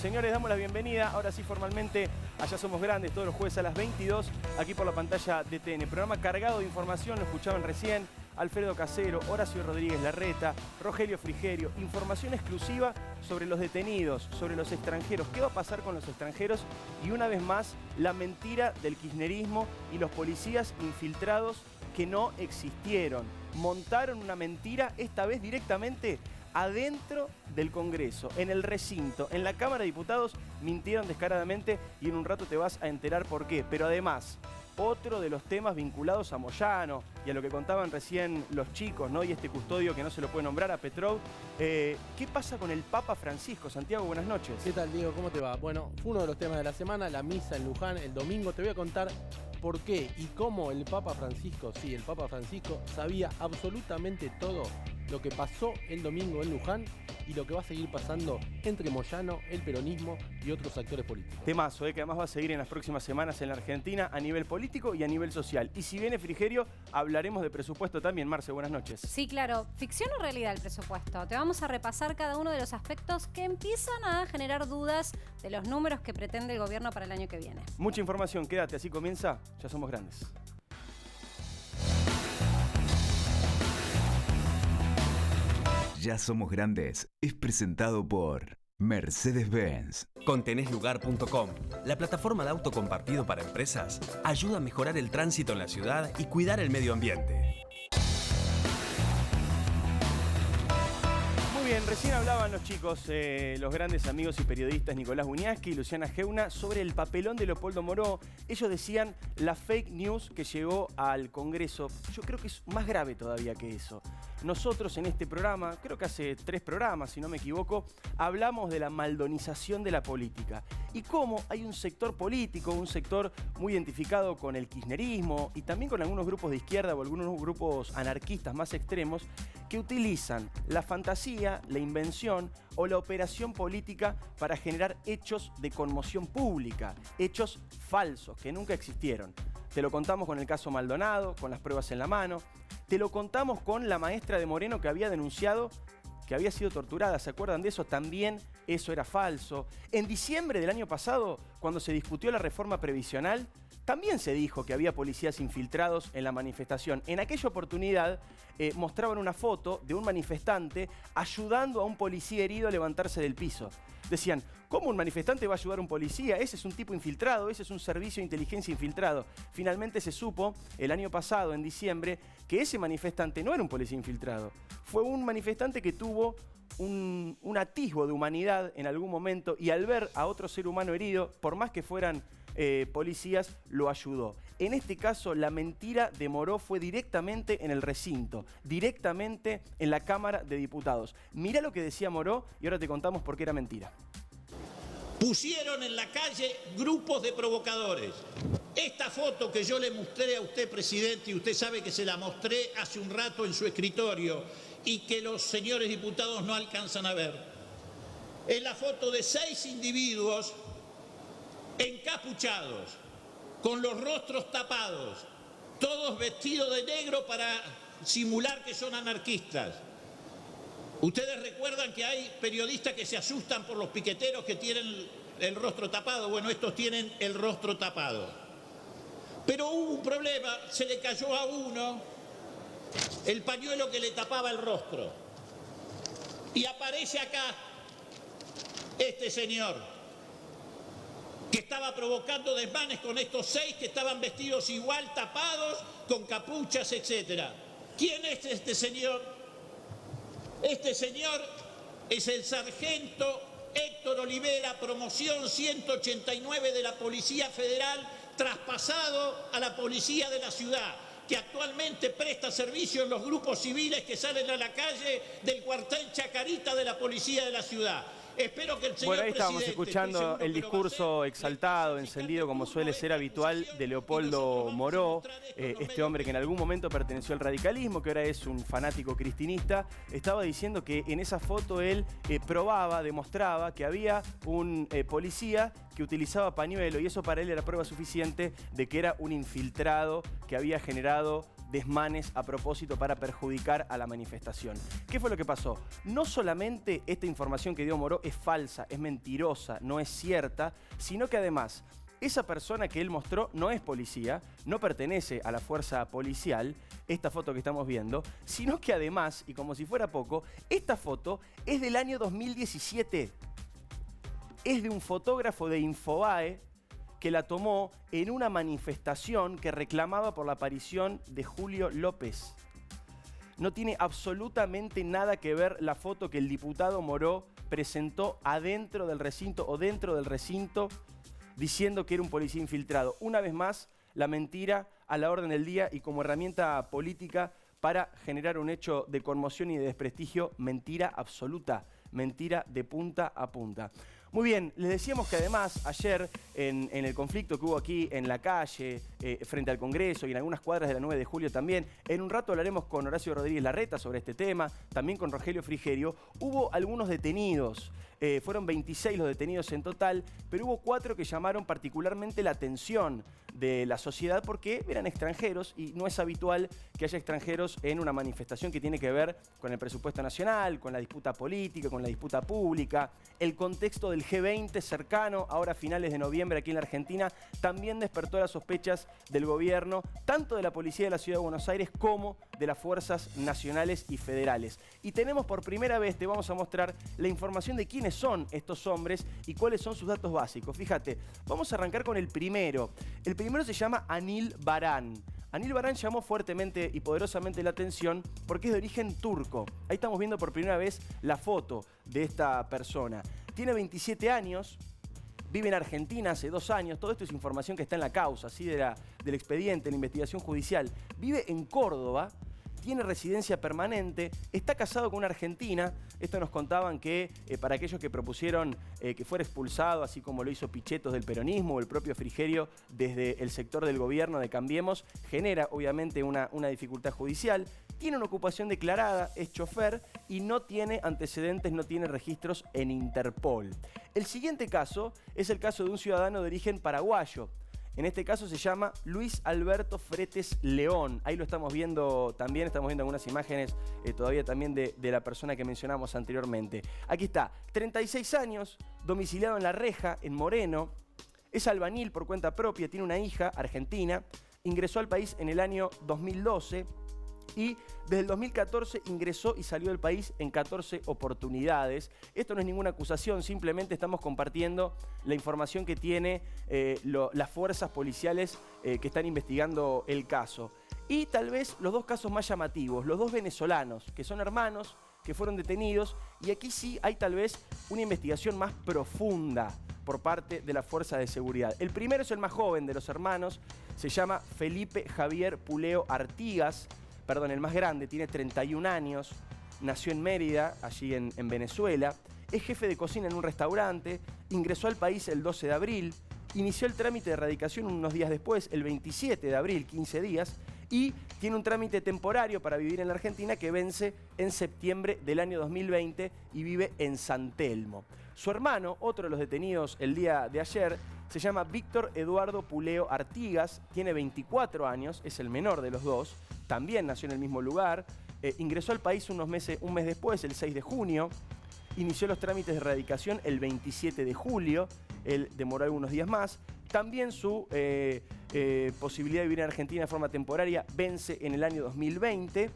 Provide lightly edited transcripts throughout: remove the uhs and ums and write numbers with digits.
Señores, damos la bienvenida, ahora sí formalmente, Allá Somos Grandes, todos los jueves a las 22, aquí por la pantalla de TN. Programa cargado de información, lo escuchaban recién, Alfredo Casero, Horacio Rodríguez Larreta, Rogelio Frigerio, información exclusiva sobre los detenidos, sobre los extranjeros, qué va a pasar con los extranjeros y una vez más, la mentira del kirchnerismo y los policías infiltrados que no existieron. Montaron una mentira, esta vez directamente adentro del Congreso, en el recinto, en la Cámara de Diputados, mintieron descaradamente y en un rato te vas a enterar por qué. Pero además, otro de los temas vinculados a Moyano y a lo que contaban recién los chicos, ¿no? Y este custodio que no se lo puede nombrar, a Petrov. ¿Qué pasa con el Papa Francisco? Santiago, buenas noches. ¿Qué tal, Diego? ¿Cómo te va? Bueno, fue uno de los temas de la semana, la misa en Luján el domingo. Te voy a contar por qué y cómo el Papa Francisco, sí, el Papa Francisco sabía absolutamente todo lo que pasó el domingo en Luján y lo que va a seguir pasando entre Moyano, el peronismo y otros actores políticos. Temazo, que además va a seguir en las próximas semanas en la Argentina a nivel político y a nivel social. Y si viene Frigerio, hablaremos de presupuesto también. Marce, buenas noches. Sí, claro. ¿Ficción o realidad el presupuesto? Te vamos a repasar cada uno de los aspectos que empiezan a generar dudas de los números que pretende el gobierno para el año que viene. Mucha información, quédate, así comienza Ya Somos Grandes. Ya Somos Grandes es presentado por Mercedes-Benz. Contenéslugar.com, la plataforma de auto compartido para empresas, ayuda a mejorar el tránsito en la ciudad y cuidar el medio ambiente. Muy bien, recién hablaban los chicos, los grandes amigos y periodistas Nicolás Buñaski y Luciana Geuna sobre el papelón de Leopoldo Moró. Ellos decían la fake news que llegó al Congreso. Yo creo que es más grave todavía que eso. Nosotros en este programa, creo que hace 3 programas, si no me equivoco, hablamos de la maldonización de la política y cómo hay un sector político, un sector muy identificado con el kirchnerismo y también con algunos grupos de izquierda o algunos grupos anarquistas más extremos que utilizan la fantasía, la invención o la operación política para generar hechos de conmoción pública, hechos falsos que nunca existieron. Te lo contamos con el caso Maldonado, con las pruebas en la mano. Te lo contamos con la maestra de Moreno que había denunciado que había sido torturada. ¿Se acuerdan de eso? También eso era falso. En diciembre del año pasado, cuando se discutió la reforma previsional, también se dijo que había policías infiltrados en la manifestación. En aquella oportunidad mostraban una foto de un manifestante ayudando a un policía herido a levantarse del piso. Decían, ¿cómo un manifestante va a ayudar a un policía? Ese es un tipo infiltrado, ese es un servicio de inteligencia infiltrado. Finalmente se supo el año pasado, en diciembre, que ese manifestante no era un policía infiltrado. Fue un manifestante que tuvo un atisbo de humanidad en algún momento y al ver a otro ser humano herido, por más que fueran policías, lo ayudó. En este caso, la mentira de Moró fue directamente en el recinto, directamente en la Cámara de Diputados. Mirá lo que decía Moró y ahora te contamos por qué era mentira. Pusieron en la calle grupos de provocadores. Esta foto que yo le mostré a usted, presidente, y usted sabe que se la mostré hace un rato en su escritorio y que los señores diputados no alcanzan a ver, es la foto de 6 individuos encapuchados, con los rostros tapados, todos vestidos de negro para simular que son anarquistas. Ustedes recuerdan que hay periodistas que se asustan por los piqueteros que tienen el rostro tapado. Bueno, estos tienen el rostro tapado. Pero hubo un problema, se le cayó a uno el pañuelo que le tapaba el rostro. Y aparece acá este señor que estaba provocando desmanes con estos 6 que estaban vestidos igual, tapados, con capuchas, etc. ¿Quién es este señor? Este señor es el sargento Héctor Olivera, promoción 189 de la Policía Federal, traspasado a la Policía de la Ciudad, que actualmente presta servicio en los grupos civiles que salen a la calle del cuartel Chacarita de la Policía de la Ciudad. Espero que el señor Bueno, ahí estábamos presidente, escuchando el discurso exaltado, encendido, como suele ser habitual, de Leopoldo Moró, este hombre que en algún momento perteneció al radicalismo, que ahora es un fanático cristinista. Estaba diciendo que en esa foto él probaba, demostraba que había un policía que utilizaba pañuelo y eso para él era prueba suficiente de que era un infiltrado que había generado desmanes a propósito para perjudicar a la manifestación. ¿Qué fue lo que pasó? No solamente esta información que dio Moró es falsa, es mentirosa, no es cierta, sino que además esa persona que él mostró no es policía, no pertenece a la fuerza policial, esta foto que estamos viendo, sino que además, y como si fuera poco, esta foto es del año 2017. Es de un fotógrafo de Infobae que la tomó en una manifestación que reclamaba por la aparición de Julio López. No tiene absolutamente nada que ver la foto que el diputado Moró presentó adentro del recinto o dentro del recinto diciendo que era un policía infiltrado. Una vez más, la mentira a la orden del día y como herramienta política para generar un hecho de conmoción y de desprestigio, mentira absoluta, mentira de punta a punta. Muy bien, les decíamos que además ayer en el conflicto que hubo aquí en la calle, frente al Congreso y en algunas cuadras de la 9 de julio también, en un rato hablaremos con Horacio Rodríguez Larreta sobre este tema, también con Rogelio Frigerio, hubo algunos detenidos. Fueron 26 los detenidos en total, pero hubo 4 que llamaron particularmente la atención de la sociedad porque eran extranjeros y no es habitual que haya extranjeros en una manifestación que tiene que ver con el presupuesto nacional, con la disputa política, con la disputa pública. El contexto del G20 cercano, ahora a finales de noviembre aquí en la Argentina, también despertó las sospechas del gobierno, tanto de la Policía de la Ciudad de Buenos Aires como de las fuerzas nacionales y federales. Y tenemos por primera vez, te vamos a mostrar la información de quiénes son estos hombres y cuáles son sus datos básicos. Fíjate, vamos a arrancar con el primero. El primero se llama Anil Baran. Anil Baran llamó fuertemente y poderosamente la atención porque es de origen turco. Ahí estamos viendo por primera vez la foto de esta persona. Tiene 27 años, vive en Argentina hace 2 años. Todo esto es información que está en la causa, ¿sí? del expediente, la investigación judicial. Vive en Córdoba. Tiene residencia permanente, está casado con una argentina. Esto nos contaban que para aquellos que propusieron que fuera expulsado, así como lo hizo Pichettos del peronismo o el propio Frigerio desde el sector del gobierno de Cambiemos, genera obviamente una dificultad judicial. Tiene una ocupación declarada, es chofer y no tiene antecedentes, no tiene registros en Interpol. El siguiente caso es el caso de un ciudadano de origen paraguayo. En este caso se llama Luis Alberto Fretes León. Ahí lo estamos viendo también, estamos viendo algunas imágenes todavía también de la persona que mencionamos anteriormente. Aquí está, 36 años, domiciliado en La Reja, en Moreno. Es albañil por cuenta propia, tiene una hija argentina. Ingresó al país en el año 2012 y desde el 2014 ingresó y salió del país en 14 oportunidades. Esto no es ninguna acusación, simplemente estamos compartiendo la información que tiene las fuerzas policiales que están investigando el caso. Y tal vez los 2 casos más llamativos, los 2 venezolanos, que son hermanos, que fueron detenidos, y aquí sí hay tal vez una investigación más profunda por parte de la fuerza de seguridad. El primero es el más joven de los hermanos, se llama Felipe Javier Puleo Artigas. Perdón, el más grande, tiene 31 años, nació en Mérida, allí en Venezuela, es jefe de cocina en un restaurante, ingresó al país el 12 de abril, inició el trámite de erradicación unos días después, el 27 de abril, 15 días, y tiene un trámite temporario para vivir en la Argentina que vence en septiembre del año 2020 y vive en San Telmo. Su hermano, otro de los detenidos el día de ayer, se llama Víctor Eduardo Puleo Artigas, tiene 24 años, es el menor de los 2, también nació en el mismo lugar, ingresó al país un mes después, el 6 de junio, inició los trámites de erradicación el 27 de julio, él demoró algunos días más, también su posibilidad de vivir en Argentina de forma temporaria vence en el año 2020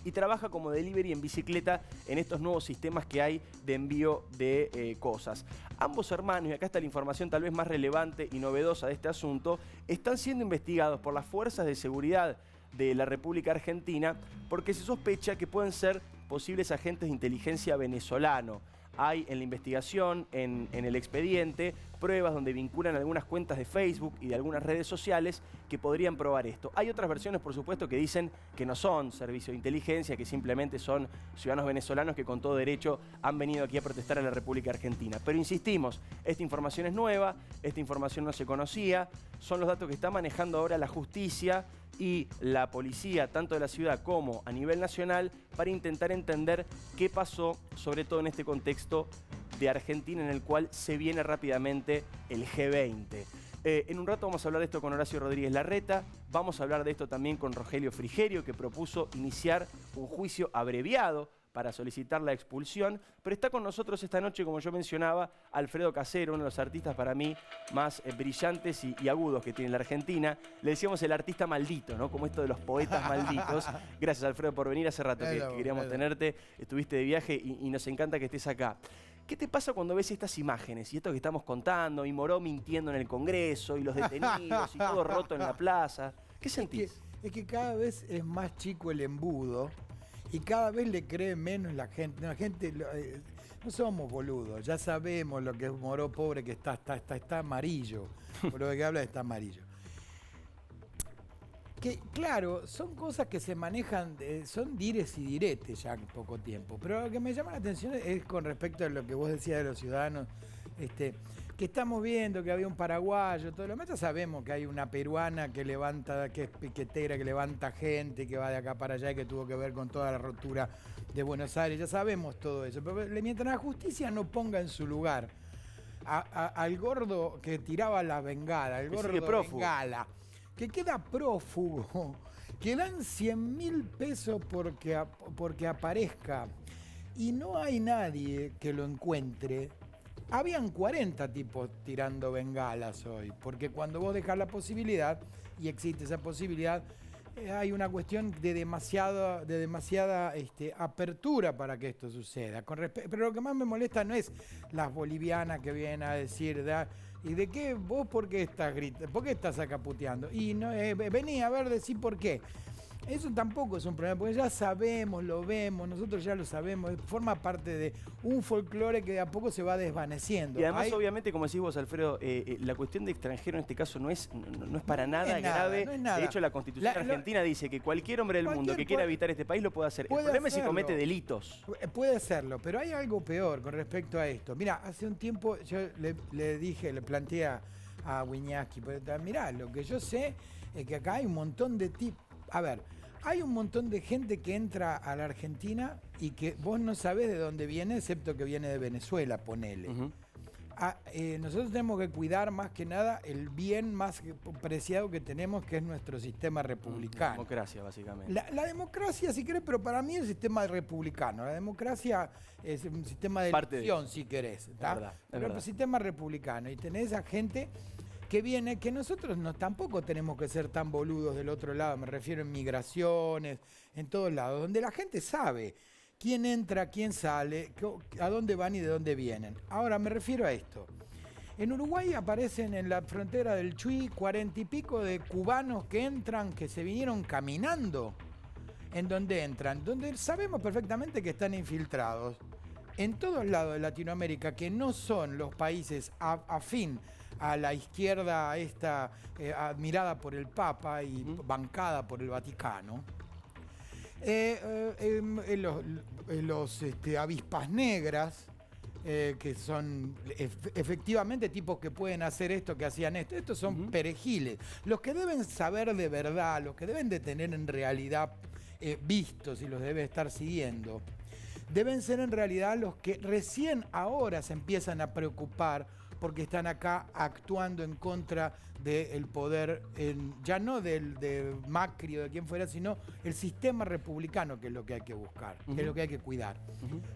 y trabaja como delivery en bicicleta en estos nuevos sistemas que hay de envío de cosas. Ambos hermanos, y acá está la información tal vez más relevante y novedosa de este asunto, están siendo investigados por las fuerzas de seguridad de la República Argentina porque se sospecha que pueden ser posibles agentes de inteligencia venezolano. Hay en la investigación, en el expediente, pruebas donde vinculan algunas cuentas de Facebook y de algunas redes sociales que podrían probar esto. Hay otras versiones, por supuesto, que dicen que no son servicios de inteligencia, que simplemente son ciudadanos venezolanos que con todo derecho han venido aquí a protestar a la República Argentina. Pero insistimos, esta información es nueva, esta información no se conocía, son los datos que está manejando ahora la justicia y la policía, tanto de la ciudad como a nivel nacional, para intentar entender qué pasó, sobre todo en este contexto de Argentina en el cual se viene rápidamente el G20. En un rato vamos a hablar de esto con Horacio Rodríguez Larreta, vamos a hablar de esto también con Rogelio Frigerio, que propuso iniciar un juicio abreviado para solicitar la expulsión, pero está con nosotros esta noche, como yo mencionaba, Alfredo Casero, uno de los artistas para mí más brillantes y agudos que tiene la Argentina. Le decíamos el artista maldito, ¿no? Como esto de los poetas malditos. Gracias, Alfredo, por venir. Hace rato que queríamos tenerte, estuviste de viaje y nos encanta que estés acá. ¿Qué te pasa cuando ves estas imágenes y esto que estamos contando, y Moró mintiendo en el Congreso, y los detenidos, y todo roto en la plaza? ¿Qué sentís? Es que cada vez es más chico el embudo y cada vez le cree menos la gente. La gente no somos boludos, ya sabemos lo que es Moró, pobre, que está amarillo. Por lo que habla está amarillo. Que claro, son cosas que se manejan, son dires y diretes ya en poco tiempo. Pero lo que me llama la atención es con respecto a lo que vos decías de los ciudadanos, que estamos viendo que había un paraguayo, todo lo demás. Ya sabemos que hay una peruana que es piquetera, que levanta gente, que va de acá para allá y que tuvo que ver con toda la rotura de Buenos Aires. Ya sabemos todo eso. Pero mientras la justicia no ponga en su lugar al gordo que tiraba la bengala, al gordo bengala, que queda prófugo, que dan 100.000 pesos porque aparezca y no hay nadie que lo encuentre. Habían 40 tipos tirando bengalas hoy, porque cuando vos dejás la posibilidad, y existe esa posibilidad, hay una cuestión de demasiada apertura para que esto suceda. Pero lo que más me molesta no es las bolivianas que vienen a decir... ¿Y de qué? ¿Vos por qué estás gritando? ¿Por qué estás acá puteando? Y no, vení a ver, decí por qué. Eso tampoco es un problema, porque ya sabemos, lo vemos, nosotros ya lo sabemos, forma parte de un folclore que de a poco se va desvaneciendo. Y además, obviamente, como decís vos, Alfredo, la cuestión de extranjero en este caso no es para nada grave. No es nada. De hecho, la Constitución argentina dice que cualquier hombre del mundo que quiera habitar este país lo puede hacer. El problema es si comete delitos. Puede hacerlo, pero hay algo peor con respecto a esto. Mira, hace un tiempo yo le planteé a Wiñaski, mirá, lo que yo sé es que acá hay un montón de tipos. A ver, hay un montón de gente que entra a la Argentina y que vos no sabés de dónde viene, excepto que viene de Venezuela, ponele. Nosotros tenemos que cuidar más que nada el bien más preciado que tenemos, que es nuestro sistema republicano. La democracia, básicamente. La democracia, si querés, pero para mí es el sistema republicano. La democracia es un sistema de elección, si querés. Pero el sistema republicano. Y tenés a gente que viene, que nosotros tampoco tenemos que ser tan boludos del otro lado, me refiero en migraciones, en todos lados, donde la gente sabe quién entra, quién sale, a dónde van y de dónde vienen. Ahora me refiero a esto. En Uruguay aparecen en la frontera del Chuy 40 y pico de cubanos que entran, que se vinieron caminando. ¿En dónde entran? Donde sabemos perfectamente que están infiltrados. En todos lados de Latinoamérica, que no son los países afín a la izquierda admirada por el Papa y bancada por el Vaticano, los avispas negras, que son efectivamente tipos que pueden hacer esto, que hacían esto. Estos son perejiles. Los que deben saber de verdad, los que deben de tener en realidad vistos y los debe estar siguiendo, deben ser en realidad los que recién ahora se empiezan a preocupar porque están acá actuando en contra del poder, ya no de Macri o de quien fuera, sino el sistema republicano, que es lo que hay que buscar, que es lo que hay que cuidar.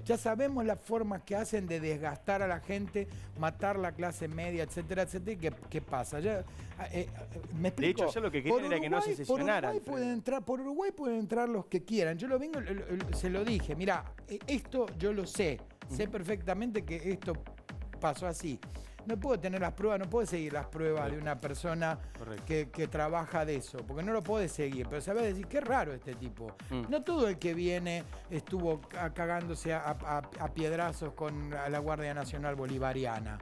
Ya sabemos las formas que hacen de desgastar a la gente, matar la clase media, etcétera, etcétera. ¿Qué pasa? ¿Me explico? De hecho, yo lo que quería era que no se sesionara. Por Uruguay pueden entrar los que quieran. Yo se lo dije, mira, esto yo lo sé perfectamente que esto pasó así. No puedo tener las pruebas, no puedo seguir las pruebas de una persona que trabaja de eso, porque no lo puedes seguir. Pero sabes decir, qué raro este tipo. No todo el que viene estuvo cagándose a piedrazos con la Guardia Nacional Bolivariana.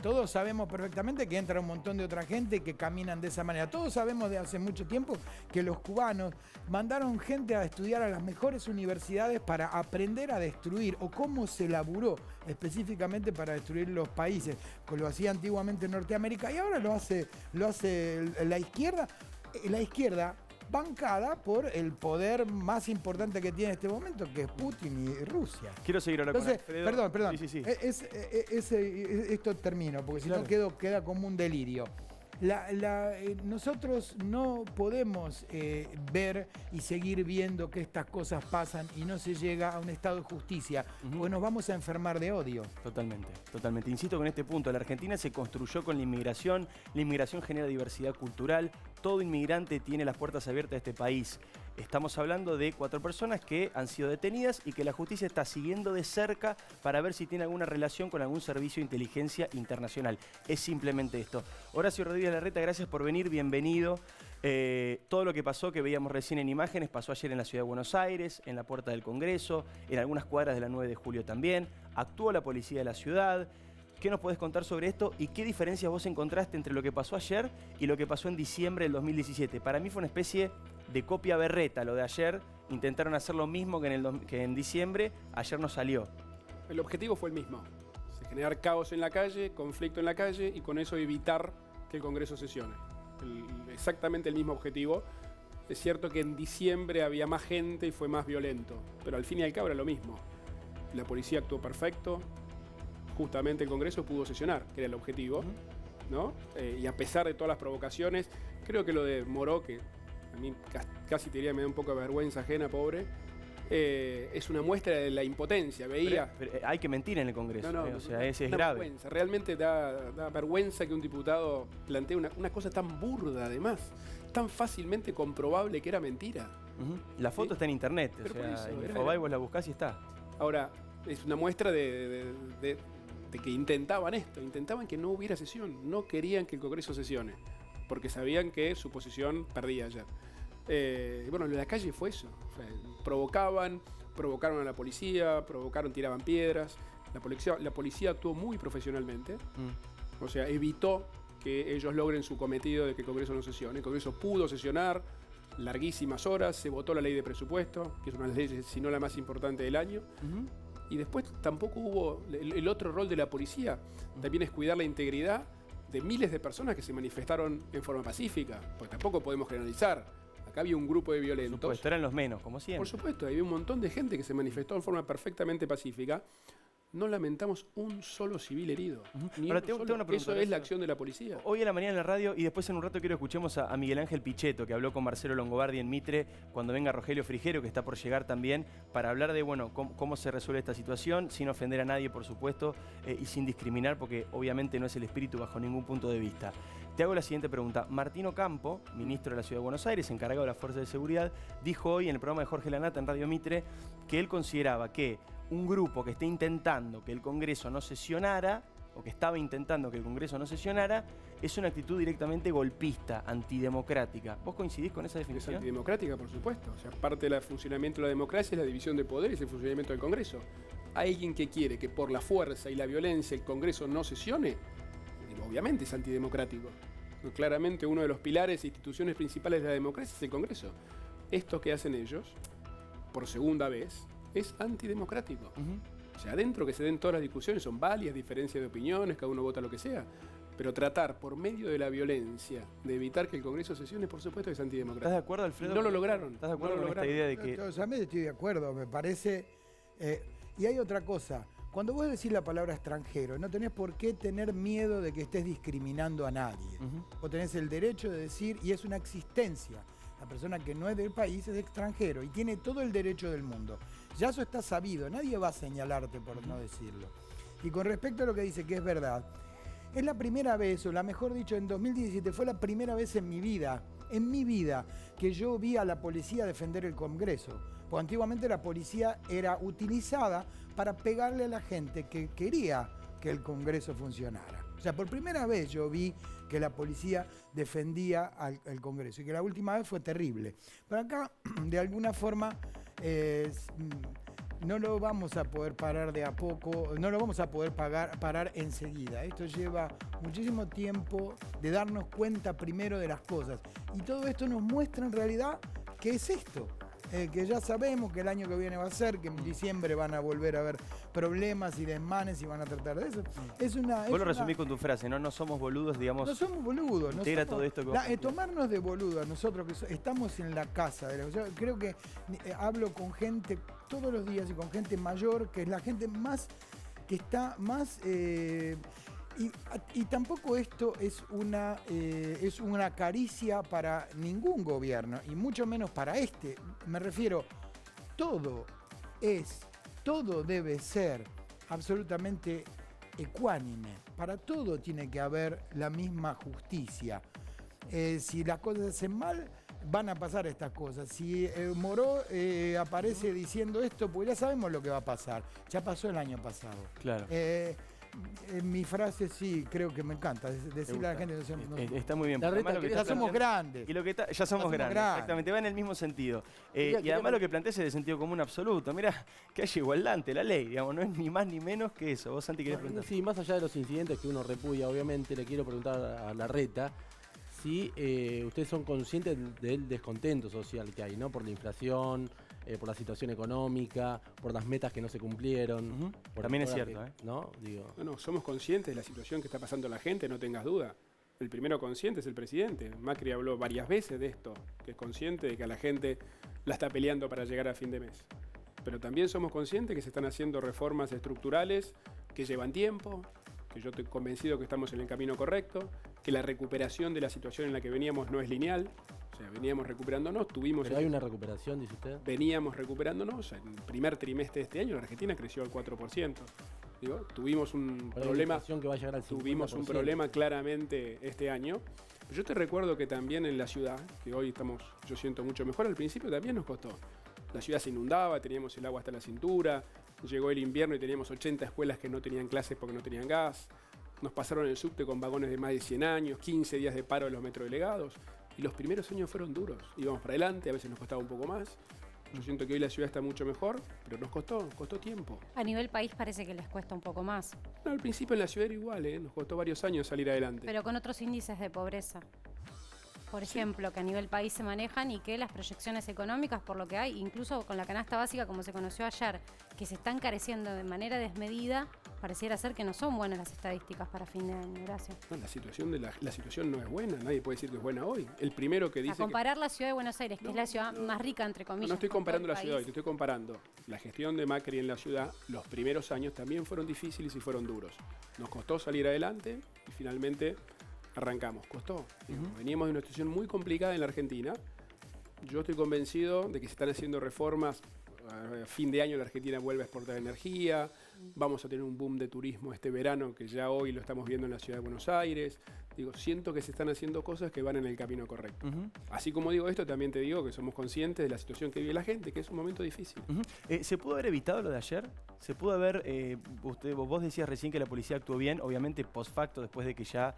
Todos sabemos perfectamente que entra un montón de otra gente que caminan de esa manera. Todos sabemos de hace mucho tiempo que los cubanos mandaron gente a estudiar a las mejores universidades para aprender a destruir, o cómo se laburó específicamente para destruir los países. Lo hacía antiguamente en Norteamérica y ahora lo hace la izquierda. La izquierda bancada por el poder más importante que tiene en este momento, que es Putin y Rusia. Quiero seguir ahora con Alfredo. Perdón. Sí. Esto termino, porque si no queda como un delirio. Nosotros no podemos ver y seguir viendo que estas cosas pasan y no se llega a un estado de justicia, porque nos vamos a enfermar de odio. Totalmente, totalmente. Insisto con este punto, la Argentina se construyó con la inmigración genera diversidad cultural, todo inmigrante tiene las puertas abiertas a este país. Estamos hablando de 4 personas que han sido detenidas y que la justicia está siguiendo de cerca para ver si tiene alguna relación con algún servicio de inteligencia internacional. Es simplemente esto. Horacio Rodríguez Larreta, gracias por venir, bienvenido. Todo lo que pasó, que veíamos recién en imágenes, pasó ayer en la Ciudad de Buenos Aires, en la Puerta del Congreso, en algunas cuadras de la 9 de julio también. Actuó la policía de la ciudad. ¿Qué nos podés contar sobre esto y qué diferencias vos encontraste entre lo que pasó ayer y lo que pasó en diciembre del 2017? Para mí fue una especie de copia berreta lo de ayer. Intentaron hacer lo mismo que en diciembre, ayer no salió. El objetivo fue el mismo: generar caos en la calle, conflicto en la calle y con eso evitar que el Congreso sesione. Exactamente el mismo objetivo. Es cierto que en diciembre había más gente y fue más violento, pero al fin y al cabo era lo mismo. La policía actuó perfecto. Justamente el Congreso pudo sesionar, que era el objetivo, ¿no? Y a pesar de todas las provocaciones, creo que lo de Moró, que a mí casi te diría me da un poco de vergüenza ajena, pobre, es una muestra de la impotencia. Veía. Pero hay que mentir en el Congreso, o sea, es grave. Vergüenza. Realmente da vergüenza que un diputado plantee una cosa tan burda, además, tan fácilmente comprobable que era mentira. La foto está en internet, Pero o sea, por eso, en Infobae vos la buscás y está. Ahora, es una muestra de que intentaban esto, intentaban que no hubiera sesión, no querían que el Congreso sesione, porque sabían que su posición perdía ayer. Bueno, en la calle fue eso, o sea, provocaron a la policía, tiraban piedras, la policía actuó muy profesionalmente, o sea, evitó que ellos logren su cometido de que el Congreso no sesione. El Congreso pudo sesionar larguísimas horas, se votó la ley de presupuesto, que es una de las leyes, si no la más importante del año. Y después tampoco hubo el otro rol de la policía, también es cuidar la integridad de miles de personas que se manifestaron en forma pacífica, porque tampoco podemos generalizar. Acá había un grupo de violentos. Por supuesto, eran los menos, como siempre. Por supuesto, había un montón de gente que se manifestó en forma perfectamente pacífica. No lamentamos un solo civil herido. Ahora, tengo una pregunta. Eso es la acción de la policía. Hoy a la mañana en la radio y después en un rato quiero escuchemos a Miguel Ángel Pichetto, que habló con Marcelo Longobardi en Mitre, cuando venga Rogelio Frigero, que está por llegar también, para hablar de cómo se resuelve esta situación, sin ofender a nadie, por supuesto, y sin discriminar, porque obviamente no es el espíritu bajo ningún punto de vista. Te hago la siguiente pregunta. Martín Ocampo, ministro de la Ciudad de Buenos Aires, encargado de las fuerzas de seguridad, dijo hoy en el programa de Jorge Lanata en Radio Mitre que él consideraba que un grupo que esté intentando que el Congreso no sesionara, o que estaba intentando que el Congreso no sesionara, es una actitud directamente golpista, antidemocrática. ¿Vos coincidís con esa Es definición? antidemocrática, por supuesto. O sea, parte del funcionamiento de la democracia es la división de poderes y el funcionamiento del Congreso. Hay alguien que quiere que por la fuerza y la violencia el Congreso no sesione, obviamente es antidemocrático. Claramente uno de los pilares e instituciones principales de la democracia es el Congreso. Esto que hacen ellos, por segunda vez, es antidemocrático. O sea, adentro que se den todas las discusiones, son válidas, diferencias de opiniones, cada uno vota lo que sea, pero tratar por medio de la violencia de evitar que el Congreso sesione, por supuesto que es antidemocrático. ¿Estás de acuerdo, Alfredo? No lo lograron. ¿Estás de acuerdo No lo con esta lograron. idea de que... Yo también estoy de acuerdo, me parece. Y hay otra cosa. Cuando vos decís la palabra extranjero, no tenés por qué tener miedo de que estés discriminando a nadie. Vos tenés el derecho de decir, y es una existencia. La persona que no es del país es extranjero y tiene todo el derecho del mundo. Ya eso está sabido, nadie va a señalarte por no decirlo. Y con respecto a lo que dice, que es verdad, es la primera vez, o la mejor dicho, en 2017 fue la primera vez en mi vida, que yo vi a la policía defender el Congreso. Porque antiguamente la policía era utilizada para pegarle a la gente que quería que el Congreso funcionara. O sea, por primera vez yo vi que la policía defendía al Congreso y que la última vez fue terrible. Pero acá, de alguna forma, no lo vamos a poder parar de a poco, no lo vamos a poder parar enseguida. Esto lleva muchísimo tiempo de darnos cuenta primero de las cosas. Y todo esto nos muestra en realidad qué es esto. Que ya sabemos que el año que viene va a ser, que en diciembre van a volver a haber problemas y desmanes y van a tratar de eso. Vos lo resumís con tu frase, ¿no? No somos boludos, digamos. No somos boludos. Integra todo esto que tomarnos de boludos, nosotros que estamos en la casa. Yo creo que hablo con gente todos los días y con gente mayor, que es la gente más que está más Y tampoco esto es una caricia para ningún gobierno, y mucho menos para este. Me refiero, todo debe ser absolutamente ecuánime. Para todo tiene que haber la misma justicia. Si las cosas se hacen mal, van a pasar estas cosas. Si Moró aparece diciendo esto, pues ya sabemos lo que va a pasar. Ya pasó el año pasado. Claro. Mi frase sí, creo que me encanta. Decirle a la gente que está muy bien. La reta Además, lo que ya está somos planteando- grandes. Y lo que ya somos grandes, exactamente, va en el mismo sentido. Y además lo que planteas es de sentido común absoluto. Mira, que haya igualdad ante la ley, digamos, no es ni más ni menos que eso. Vos, Santi, querés preguntar. Sí, más allá de los incidentes que uno repudia, obviamente, le quiero preguntar a la reta si ustedes son conscientes del descontento social que hay, ¿no? Por la inflación, por la situación económica, por las metas que no se cumplieron. Por También es ahora cierto, ¿no? Digo, No, somos conscientes de la situación que está pasando la gente, no tengas duda. El primero consciente es el presidente. Macri habló varias veces de esto, que es consciente de que a la gente la está peleando para llegar a fin de mes. Pero también somos conscientes que se están haciendo reformas estructurales que llevan tiempo, que yo estoy convencido que estamos en el camino correcto, que la recuperación de la situación en la que veníamos no es lineal. O sea, veníamos recuperándonos, pero hay una recuperación, dice usted. veníamos recuperándonos. En el primer trimestre de este año la Argentina creció al 4%. Digo, tuvimos un Pero hay problema, inflación que va a llegar al 50%. tuvimos un problema claramente este año. Yo te recuerdo que también en la ciudad, que hoy estamos, yo siento mucho mejor, al principio también nos costó. La ciudad se inundaba, teníamos el agua hasta la cintura, llegó el invierno y teníamos 80 escuelas que no tenían clases porque no tenían gas. Nos pasaron el subte con vagones de más de 100 años, 15 días de paro de los metrodelegados. Y los primeros años fueron duros. Íbamos para adelante, a veces nos costaba un poco más. Yo siento que hoy la ciudad está mucho mejor, pero nos costó tiempo. A nivel país parece que les cuesta un poco más, No, al principio en la ciudad era igual, nos costó varios años salir adelante. pero con otros índices de pobreza. Por ejemplo, que a nivel país se manejan y que las proyecciones económicas, por lo que hay, incluso con la canasta básica como se conoció ayer, que se están careciendo de manera desmedida, pareciera ser que no son buenas las estadísticas para fin de año. Gracias. No, la situación no es buena, nadie puede decir que es buena hoy. El primero que A dice comparar la ciudad de Buenos Aires, que No, es la ciudad no, más rica, entre comillas. no estoy con todo comparando el la ciudad hoy, país. te estoy comparando la gestión de Macri en la ciudad. Los primeros años también fueron difíciles y fueron duros. Nos costó salir adelante y finalmente arrancamos. Costó. Veníamos de una situación muy complicada en la Argentina. Yo estoy convencido de que se están haciendo reformas. A fin de año la Argentina vuelve a exportar energía. Vamos a tener un boom de turismo este verano que ya hoy lo estamos viendo en la ciudad de Buenos Aires. Digo, siento que se están haciendo cosas que van en el camino correcto. Así como digo esto, también te digo que somos conscientes de la situación que vive la gente, que es un momento difícil. ¿Se pudo haber evitado lo de ayer? ¿Se pudo haber, vos decías recién que la policía actuó bien, obviamente post facto, después de que ya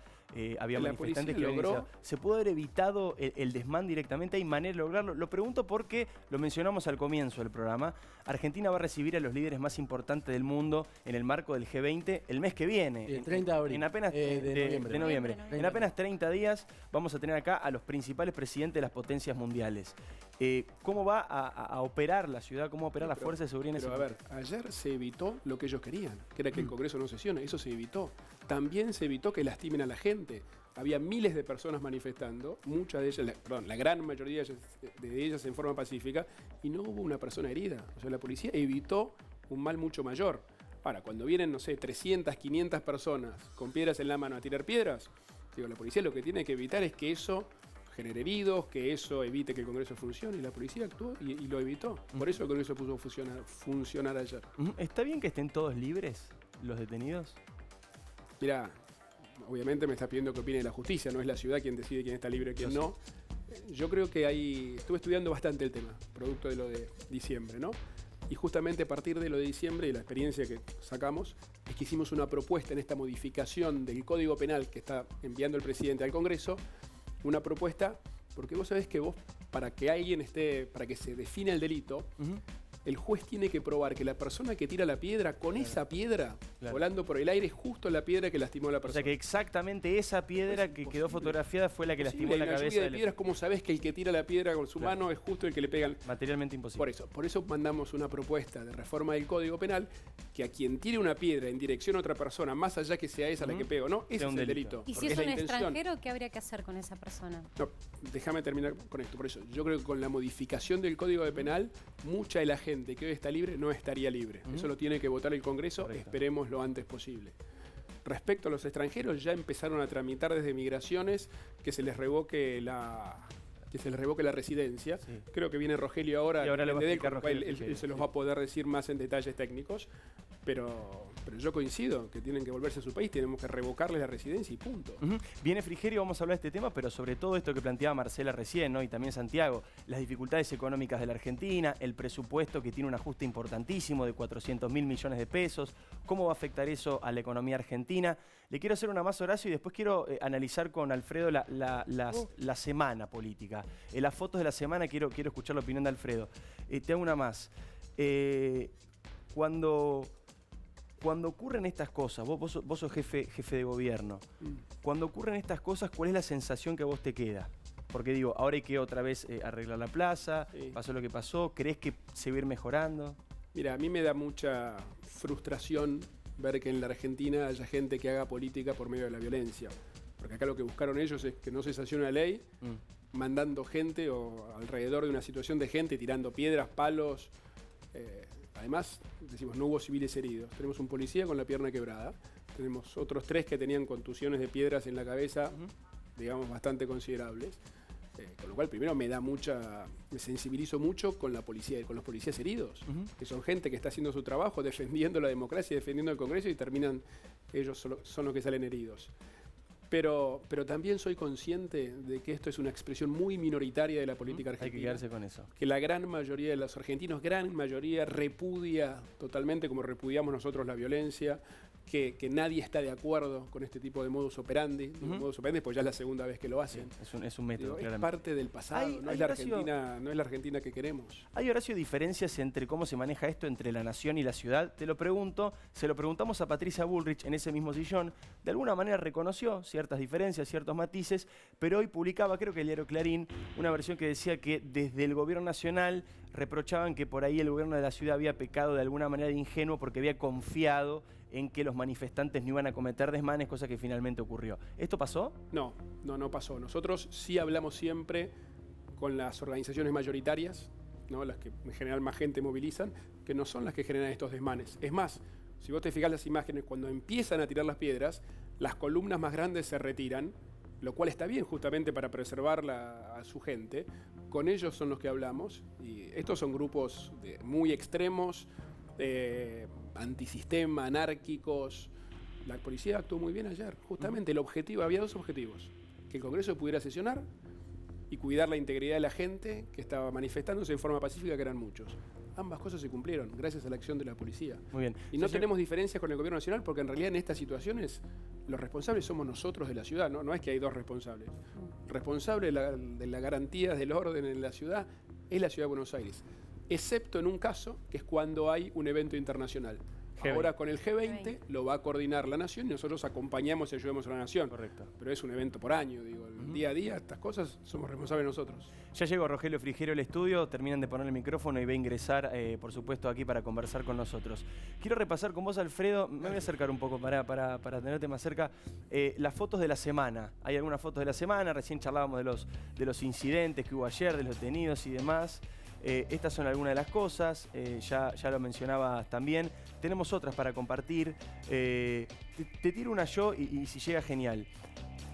había La manifestantes policía que habían logró- iniciado? ¿Se pudo haber evitado el desmán directamente? ¿Hay manera de lograrlo? Lo pregunto porque lo mencionamos al comienzo del programa. Argentina va a recibir a los líderes más importantes del mundo en el marco del G20 el mes que viene. El 30 de abril. En apenas de noviembre. de noviembre. En 30 apenas 30 días vamos a tener acá a los principales presidentes de las potencias mundiales. ¿Cómo va a operar la ciudad? ¿Cómo va a operar la Pero- fuerza de seguridad en ese Pero a momento? ver, ayer se evitó lo que ellos querían, que era que el Congreso no sesione. Eso se evitó. También se evitó que lastimen a la gente. Había miles de personas manifestando, muchas de ellas, la gran mayoría de ellas en forma pacífica, y no hubo una persona herida. O sea, la policía evitó un mal mucho mayor. Ahora, cuando vienen, no sé, 300, 500 personas con piedras en la mano a tirar piedras, digo, la policía lo que tiene que evitar es que eso genere heridos, que eso evite que el Congreso funcione, y la policía actuó y lo evitó. Por eso el Congreso pudo funcionar ayer. ¿Está bien que estén todos libres los detenidos? Mirá, obviamente me está pidiendo que opine la justicia, no es la ciudad quien decide quién está libre y quién no. Yo creo que estuve estudiando bastante el tema, producto de lo de diciembre, ¿no? Y justamente a partir de lo de diciembre y la experiencia que sacamos, es que hicimos una propuesta en esta modificación del Código Penal que está enviando el presidente al Congreso, una propuesta, porque vos sabés que para que alguien para que se defina el delito, el juez tiene que probar que la persona que tira la piedra, con esa piedra, volando por el aire, es justo la piedra que lastimó a la O persona. sea que exactamente esa piedra Es que quedó imposible. fotografiada fue la que lastimó Hay la una cabeza lluvia de del piedras, ¿cómo sabés que el que tira la piedra con su mano es justo el que le pega? materialmente imposible. Por eso mandamos una propuesta de reforma del Código Penal que a quien tire una piedra en dirección a otra persona, más allá que sea esa la que pega o no, ese Sea es un el delito. delito. Y si porque es la un intención. extranjero, ¿qué habría que hacer con esa persona? No, déjame terminar con esto. Por eso, yo creo que con la modificación del Código de Penal, mucha de la gente que hoy está libre no estaría libre. Eso lo tiene que votar el Congreso, Correcto. esperemos lo antes posible. Respecto a los extranjeros, ya empezaron a tramitar desde migraciones que se les revoque la residencia. Sí. Creo que viene Rogelio ahora, Y ahora lo va a de él, explicar con lo cual Rogelio, él se los va a poder decir más en detalles técnicos, pero yo coincido que tienen que volverse a su país, tenemos que revocarles la residencia y punto. Ujú. Viene Frigerio, vamos a hablar de este tema, pero sobre todo esto que planteaba Marcela recién, ¿no? Y también Santiago, las dificultades económicas de la Argentina, el presupuesto que tiene un ajuste importantísimo de 400.000 millones de pesos, cómo va a afectar eso a la economía argentina. Le quiero hacer una más, Horacio, y después quiero analizar con Alfredo la semana política. Las fotos de la semana, quiero escuchar la opinión de Alfredo. Te hago una más. Cuando ocurren estas cosas, vos sos jefe de gobierno, cuando ocurren estas cosas, ¿cuál es la sensación que a vos te queda? Porque digo, ahora hay que otra vez arreglar la plaza, Sí. pasó lo que pasó, ¿crees que se va a ir mejorando? Mira, a mí me da mucha frustración ver que en la Argentina haya gente que haga política por medio de la violencia. Porque acá lo que buscaron ellos es que no se sancione una ley, mandando gente o alrededor de una situación de gente, tirando piedras, palos. Además, decimos, no hubo civiles heridos. Tenemos un policía con la pierna quebrada. Tenemos otros 3 que tenían contusiones de piedras en la cabeza, digamos, bastante considerables. Con lo cual, primero me sensibilizo mucho con la policía, con los policías heridos, que son gente que está haciendo su trabajo, defendiendo la democracia, defendiendo el Congreso, y terminan, ellos son los que salen heridos. Pero también soy consciente de que esto es una expresión muy minoritaria de la política argentina. Hay que quedarse con eso. Que la gran mayoría de los argentinos, gran mayoría, repudia totalmente, como repudiamos nosotros la violencia, que nadie está de acuerdo con este tipo de modus operandi. Modus operandi, pues ya es la segunda vez que lo hacen. Es un método, Es claramente. parte del pasado, no es la Argentina que queremos. ¿Hay, Horacio, diferencias entre cómo se maneja esto entre la nación y la ciudad? Te lo pregunto, se lo preguntamos a Patricia Bullrich en ese mismo sillón. De alguna manera reconoció ciertas diferencias, ciertos matices, pero hoy publicaba, creo que el diario Clarín, una versión que decía que desde el gobierno nacional reprochaban que por ahí el gobierno de la ciudad había pecado de alguna manera de ingenuo porque había confiado en que los manifestantes no iban a cometer desmanes, cosa que finalmente ocurrió. ¿Esto pasó? No pasó. Nosotros sí hablamos siempre con las organizaciones mayoritarias, ¿no? Las que en general más gente movilizan, que no son las que generan estos desmanes. Es más, si vos te fijás las imágenes, cuando empiezan a tirar las piedras, las columnas más grandes se retiran, lo cual está bien justamente para preservar a su gente. Con ellos son los que hablamos, y estos son grupos muy extremos, antisistema, anárquicos. La policía actuó muy bien ayer. Justamente había 2 objetivos: que el Congreso pudiera sesionar y cuidar la integridad de la gente que estaba manifestándose en forma pacífica, que eran muchos. Ambas cosas se cumplieron gracias a la acción de la policía. Muy bien. Y no tenemos diferencias con el gobierno nacional, porque en realidad en estas situaciones los responsables somos nosotros de la ciudad, no es que hay 2 responsables. El responsable de la garantía del orden en la ciudad es la ciudad de Buenos Aires, excepto en un caso, que es cuando hay un evento internacional. G20. Ahora con el G20 lo va a coordinar la Nación y nosotros acompañamos y ayudamos a la Nación. Correcto. Pero es un evento por año, digo, el día a día, estas cosas somos responsables nosotros. Ya llegó Rogelio Frigerio al estudio, terminan de poner el micrófono y va a ingresar, por supuesto, aquí para conversar con nosotros. Quiero repasar con vos, Alfredo, me voy a acercar un poco para tenerte más cerca, las fotos de la semana. Hay algunas fotos de la semana, recién charlábamos de los incidentes que hubo ayer, de los detenidos y demás. Estas son algunas de las cosas, ya lo mencionabas también. Tenemos otras para compartir. Te tiro una yo y si llega, genial.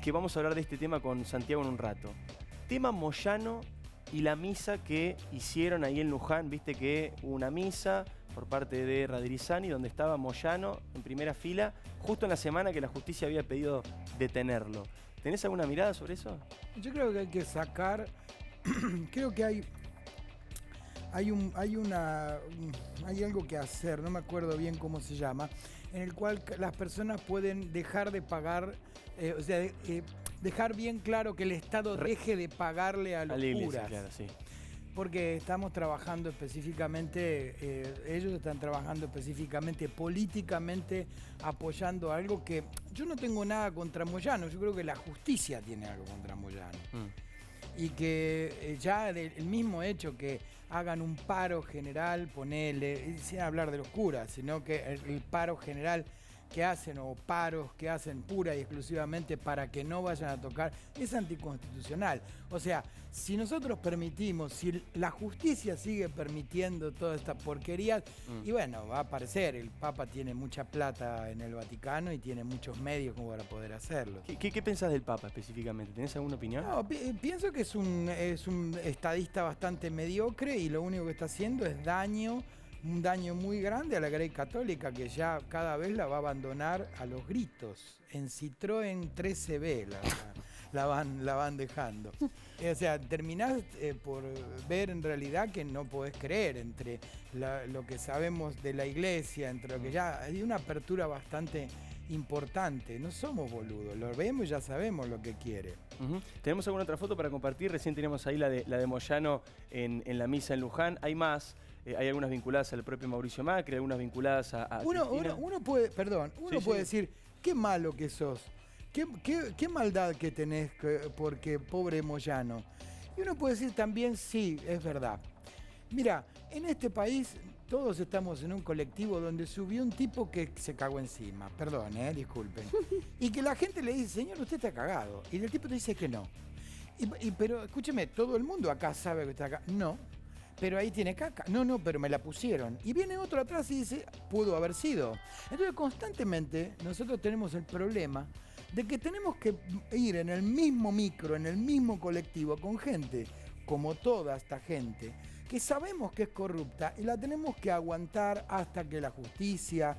Que vamos a hablar de este tema con Santiago en un rato. Tema Moyano y la misa que hicieron ahí en Luján. Viste que hubo una misa por parte de Radirizani donde estaba Moyano en primera fila, justo en la semana que la justicia había pedido detenerlo. ¿Tenés alguna mirada sobre eso? Yo creo que hay que sacar, creo que hay algo que hacer, no me acuerdo bien cómo se llama, en el cual las personas pueden dejar de pagar, dejar bien claro que el Estado deje de pagarle a los curas. Claro, sí. Porque estamos trabajando específicamente, ellos están trabajando específicamente políticamente apoyando algo que yo no tengo nada contra Moyano, yo creo que la justicia tiene algo contra Moyano. Y que ya el mismo hecho que hagan un paro general, ponele, sin hablar de los curas, sino que el paro general que hacen, o paros que hacen pura y exclusivamente para que no vayan a tocar, es anticonstitucional. O sea, si nosotros permitimos, si la justicia sigue permitiendo toda esta porquería, y bueno, va a aparecer, el Papa tiene mucha plata en el Vaticano y tiene muchos medios como para poder hacerlo. ¿Qué pensás del Papa específicamente? ¿Tenés alguna opinión? No, pienso que es un estadista bastante mediocre y lo único que está haciendo es un daño muy grande a la Grey Católica, que ya cada vez la va a abandonar a los gritos. En Citroën 13B la van dejando. O sea, terminás por ver en realidad que no podés creer entre lo que sabemos de la iglesia, entre lo que ya hay una apertura bastante importante. No somos boludos, lo vemos y ya sabemos lo que quiere. ¿Tenemos alguna otra foto para compartir? Recién teníamos ahí la de Moyano en la misa en Luján. Hay más. Hay algunas vinculadas al propio Mauricio Macri, algunas vinculadas a uno puede decir, qué malo que sos, qué maldad que tenés porque pobre Moyano. Y uno puede decir también, sí, es verdad. Mira, en este país todos estamos en un colectivo donde subió un tipo que se cagó encima, perdón, disculpen. Y que la gente le dice, señor, usted está cagado. Y el tipo te dice que no. Pero escúcheme, todo el mundo acá sabe que está cagado. No. Pero ahí tiene caca. No, pero me la pusieron. Y viene otro atrás y dice, pudo haber sido. Entonces constantemente nosotros tenemos el problema de que tenemos que ir en el mismo micro, en el mismo colectivo con gente, como toda esta gente, que sabemos que es corrupta y la tenemos que aguantar hasta que la justicia...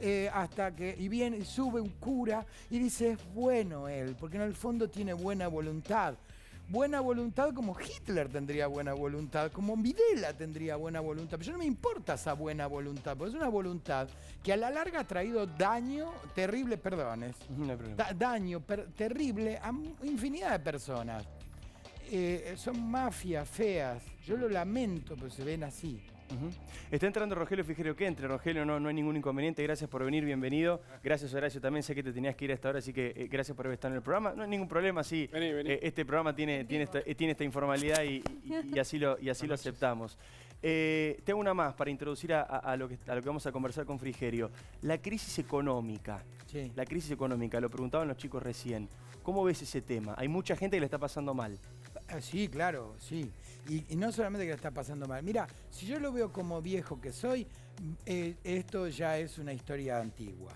y viene y sube un cura y dice, es bueno él, porque en el fondo tiene buena voluntad. Buena voluntad como Hitler tendría buena voluntad, como Videla tendría buena voluntad. Pero yo no me importa esa buena voluntad, porque es una voluntad que a la larga ha traído daño terrible, terrible a infinidad de personas. Son mafias feas. Yo lo lamento, pero se ven así. Está entrando Rogelio Frigerio, que entre Rogelio, no hay ningún inconveniente, gracias por venir, bienvenido. Gracias Horacio, también sé que te tenías que ir a esta hora, así que gracias por estar en el programa. No hay ningún problema, sí, vení. Este programa tiene esta informalidad y así lo aceptamos. Te hago una más para introducir a lo que vamos a conversar con Frigerio. La crisis económica, Sí. La crisis económica, lo preguntaban los chicos recién. ¿Cómo ves ese tema? Hay mucha gente que le está pasando mal. Sí, claro, sí. Y no solamente que le está pasando mal. Mira, si yo lo veo como viejo que soy, esto ya es una historia antigua.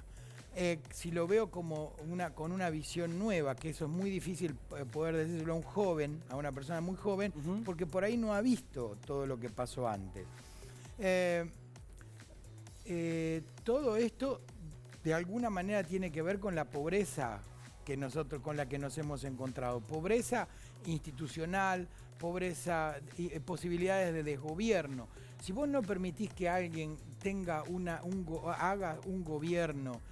Si lo veo como con una visión nueva, que eso es muy difícil poder decirlo a un joven, a una persona muy joven, porque por ahí no ha visto todo lo que pasó antes. Todo esto de alguna manera tiene que ver con la pobreza con la que nos hemos encontrado. Pobreza institucional, pobreza y posibilidades de desgobierno. Si vos no permitís que alguien tenga haga un gobierno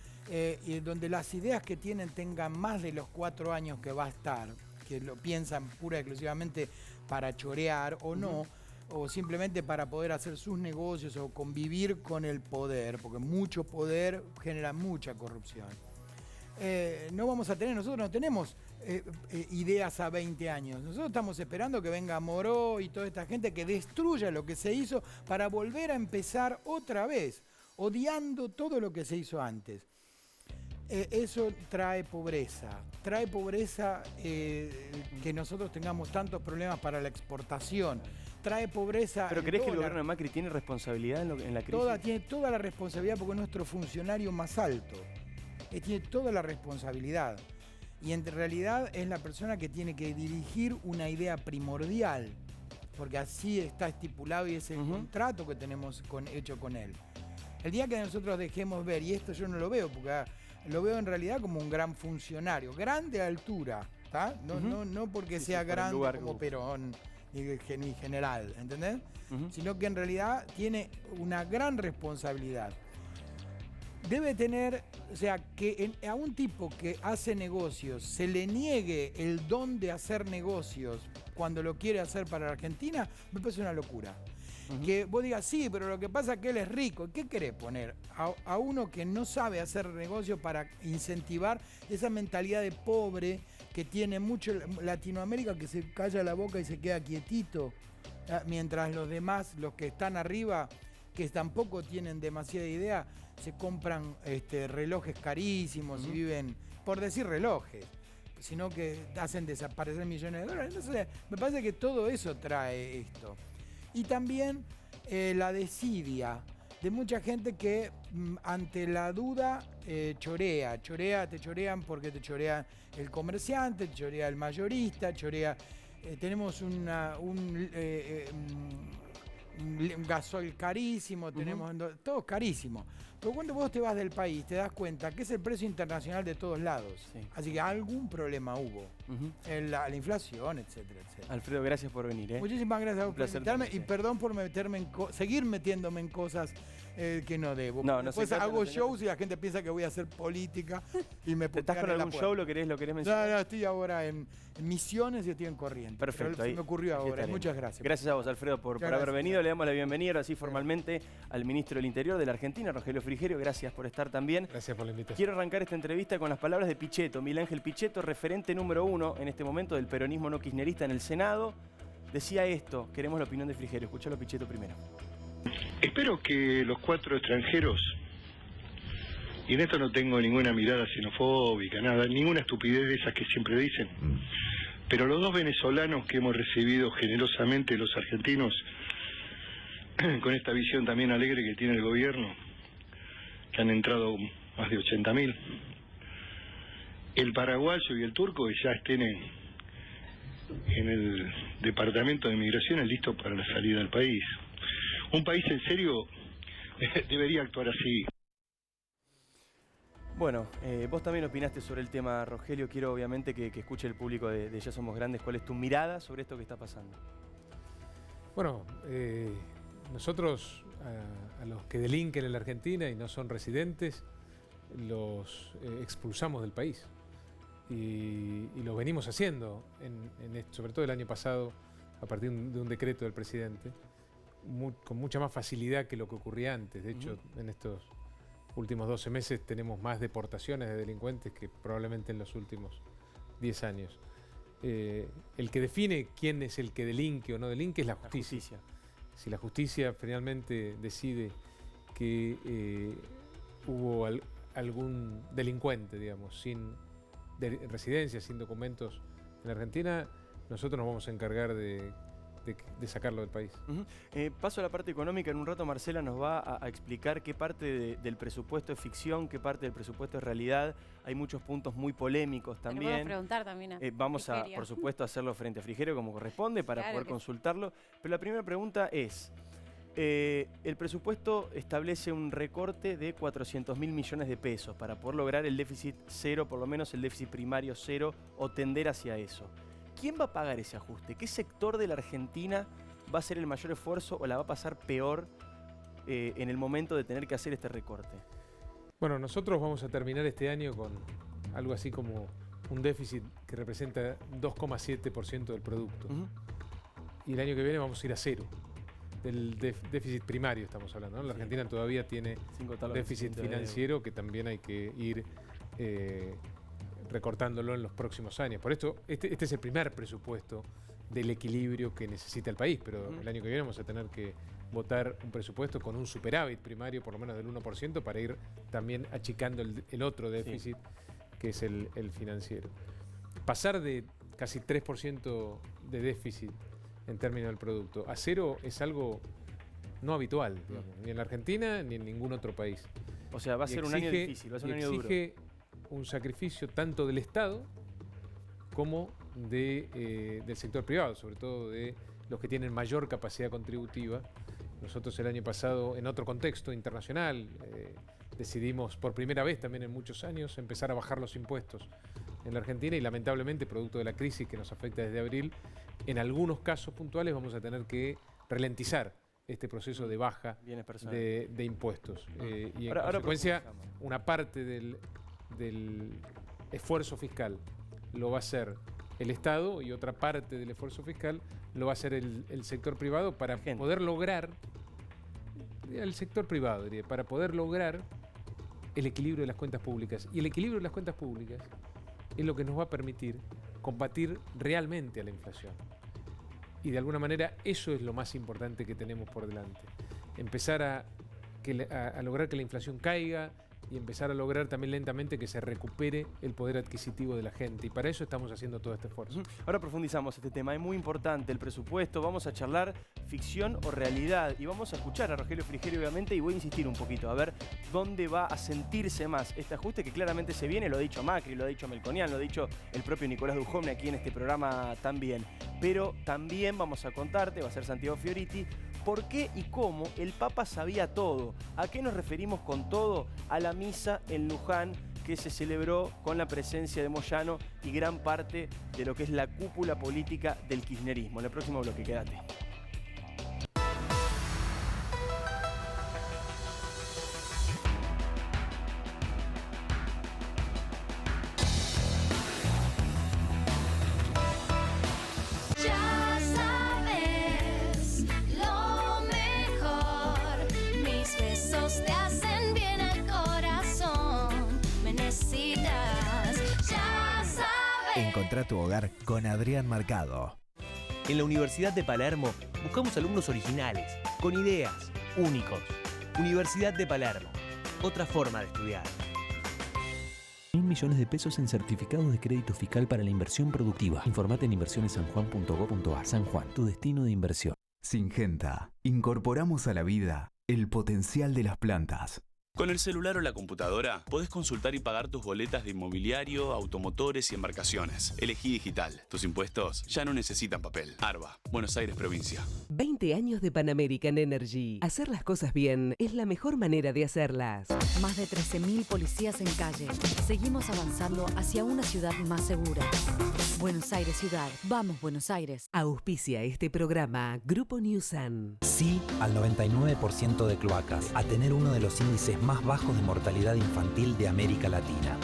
donde las ideas que tienen tengan más de los 4 años que va a estar, que lo piensan pura y exclusivamente para chorear o no, o simplemente para poder hacer sus negocios o convivir con el poder, porque mucho poder genera mucha corrupción. Nosotros no tenemos ideas a 20 años. Nosotros estamos esperando que venga Moró y toda esta gente que destruya lo que se hizo para volver a empezar otra vez, odiando todo lo que se hizo antes. Eso trae pobreza que nosotros tengamos tantos problemas para la exportación, trae pobreza. ¿Pero crees que el gobierno de Macri tiene responsabilidad en la crisis? Tiene toda la responsabilidad porque es nuestro funcionario más alto. Tiene toda la responsabilidad y en realidad es la persona que tiene que dirigir una idea primordial, porque así está estipulado y es el contrato que tenemos hecho con él. El día que nosotros dejemos ver, y esto yo no lo veo, porque lo veo en realidad como un gran funcionario, grande altura, ¿tá? No porque sea grande como Perón ni general, ¿entendés? Sino que en realidad tiene una gran responsabilidad. Debe tener, o sea, que a un tipo que hace negocios se le niegue el don de hacer negocios cuando lo quiere hacer para Argentina, me parece una locura. Que vos digas, sí, pero lo que pasa es que él es rico. ¿Qué querés poner? A uno que no sabe hacer negocios para incentivar esa mentalidad de pobre que tiene mucho Latinoamérica, que se calla la boca y se queda quietito, mientras los demás, los que están arriba, que tampoco tienen demasiada idea, se compran relojes carísimos y viven, por decir relojes, sino que hacen desaparecer millones de dólares. Entonces, me parece que todo eso trae esto. Y también la desidia de mucha gente que ante la duda chorea, te chorean porque te chorea el comerciante, te chorea el mayorista, tenemos un gasoil carísimo, tenemos todo carísimo. Pero cuando vos te vas del país te das cuenta que es el precio internacional de todos lados. Sí. Así que algún problema hubo. La inflación, etcétera, etcétera. Alfredo, gracias por venir. Muchísimas gracias a vos por placer invitarme y tenerte. perdón por meterme seguir metiéndome en cosas que no debo. No, Después se trata, hago se shows y la gente piensa que voy a hacer política y me ¿Estás putean con en la algún puerta. show? ¿Lo querés mencionar? No, estoy ahora en Misiones y estoy en Corrientes. Perfecto. Pero se me ocurrió ahí ahora. estaremos. Muchas gracias. Gracias a vos, Alfredo, por haber gracias. venido. Le damos la bienvenida ahora sí formalmente al ministro del Interior de la Argentina, Rogelio Frigerio. Gracias por estar también. Gracias por la invitación. Quiero arrancar esta entrevista con las palabras de Pichetto, Miguel Ángel Pichetto, referente número 1 en este momento del peronismo no kirchnerista en el Senado. Decía esto, queremos la opinión de Frigerio. Escuchalo Pichetto primero. Espero que los 4 extranjeros, y en esto no tengo ninguna mirada xenofóbica, nada, ninguna estupidez de esas que siempre dicen, pero los 2 venezolanos que hemos recibido generosamente los argentinos, con esta visión también alegre que tiene el gobierno, que han entrado más de 80.000, el paraguayo y el turco que ya estén en el Departamento de Migraciones listos para la salida del país. Un país en serio debería actuar así. Bueno, vos también opinaste sobre el tema, Rogelio. Quiero obviamente que escuche el público de Ya Somos Grandes. ¿Cuál es tu mirada sobre esto que está pasando? Bueno, nosotros a los que delinquen en la Argentina y no son residentes, los expulsamos del país. Y lo venimos haciendo, sobre todo el año pasado, a partir de un decreto del presidente, con mucha más facilidad que lo que ocurría antes. De hecho, en estos últimos 12 meses tenemos más deportaciones de delincuentes que probablemente en los últimos 10 años. El que define quién es el que delinque o no delinque es la justicia. Si la justicia finalmente decide que hubo algún delincuente, digamos, sin residencia, sin documentos en la Argentina, nosotros nos vamos a encargar de sacarlo del país. Paso a la parte económica. En un rato Marcela nos va a explicar qué parte del presupuesto es ficción, qué parte del presupuesto es realidad. Hay muchos puntos muy polémicos también. Podemos preguntar también a vamos a, Frigerio. por supuesto, hacerlo frente a Frigerio como corresponde para Claro poder que consultarlo. Pero la primera pregunta es, el presupuesto establece un recorte de 400.000 millones de pesos para poder lograr el déficit cero, por lo menos el déficit primario cero, o tender hacia eso. ¿Quién va a pagar ese ajuste? ¿Qué sector de la Argentina va a hacer el mayor esfuerzo o la va a pasar peor en el momento de tener que hacer este recorte? Bueno, nosotros vamos a terminar este año con algo así como un déficit que representa 2,7% del producto. Y el año que viene vamos a ir a cero. Del déficit primario estamos hablando, ¿no? La Argentina todavía tiene déficit financiero que también hay que ir recortándolo en los próximos años. Por esto, este es el primer presupuesto del equilibrio que necesita el país, pero el año que viene vamos a tener que votar un presupuesto con un superávit primario por lo menos del 1% para ir también achicando el otro déficit que es el financiero. Pasar de casi 3% de déficit en términos del producto a cero es algo no habitual, digamos, ni en la Argentina ni en ningún otro país. O sea, va a ser un año difícil, va a ser un año duro. Exige un sacrificio tanto del Estado como del sector privado, sobre todo de los que tienen mayor capacidad contributiva. Nosotros el año pasado, en otro contexto internacional, decidimos por primera vez también en muchos años empezar a bajar los impuestos en la Argentina y lamentablemente, producto de la crisis que nos afecta desde abril, en algunos casos puntuales vamos a tener que ralentizar este proceso de baja de impuestos. Y en consecuencia, una parte del esfuerzo fiscal lo va a hacer el Estado y otra parte del esfuerzo fiscal lo va a hacer el sector privado para poder lograr, el sector privado diría, para poder lograr el equilibrio de las cuentas públicas. Y el equilibrio de las cuentas públicas es lo que nos va a permitir combatir realmente a la inflación. Y de alguna manera eso es lo más importante que tenemos por delante. empezar a lograr que la inflación caiga y empezar a lograr también lentamente que se recupere el poder adquisitivo de la gente. Y para eso estamos haciendo todo este esfuerzo. Ahora profundizamos este tema, es muy importante el presupuesto, vamos a charlar ficción o realidad y vamos a escuchar a Rogelio Frigerio obviamente y voy a insistir un poquito a ver dónde va a sentirse más este ajuste que claramente se viene, lo ha dicho Macri, lo ha dicho Melconian, lo ha dicho el propio Nicolás Dujovne aquí en este programa también. Pero también vamos a contarte, va a ser Santiago Fioriti, por qué y cómo el Papa sabía todo. ¿A qué nos referimos con todo? A la misa en Luján que se celebró con la presencia de Moyano y gran parte de lo que es la cúpula política del kirchnerismo. En el próximo bloque, quédate. Encontrá tu hogar con Adrián Marcado. En la Universidad de Palermo buscamos alumnos originales, con ideas, únicos. Universidad de Palermo, otra forma de estudiar. 1.000 millones de pesos en certificados de crédito fiscal para la inversión productiva. Informate en inversionessanjuan.gov.ar. San Juan, tu destino de inversión. Syngenta. Incorporamos a la vida el potencial de las plantas. Con el celular o la computadora podés consultar y pagar tus boletas de inmobiliario, automotores y embarcaciones. Elegí digital. Tus impuestos ya no necesitan papel. ARBA, Buenos Aires, provincia. 20 años de Pan American Energy. Hacer las cosas bien es la mejor manera de hacerlas. Más de 13.000 policías en calle. Seguimos avanzando hacia una ciudad más segura. Buenos Aires Ciudad. Vamos, Buenos Aires. Auspicia este programa Grupo Newsan. Sí al 99% de cloacas. A tener uno de los índices más bajos de mortalidad infantil de América Latina.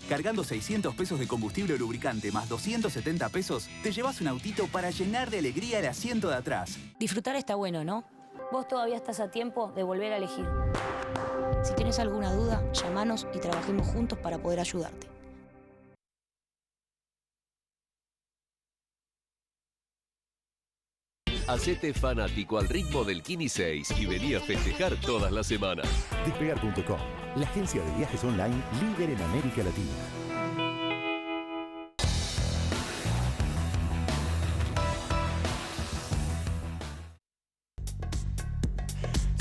Cargando 600 pesos de combustible o lubricante más 270 pesos, te llevas un autito para llenar de alegría el asiento de atrás. Disfrutar está bueno, ¿no? Vos todavía estás a tiempo de volver a elegir. Si tenés alguna duda, llámanos y trabajemos juntos para poder ayudarte. Hacete fanático al ritmo del Kini 6 y vení a festejar todas las semanas. Despegar.com, la agencia de viajes online líder en América Latina.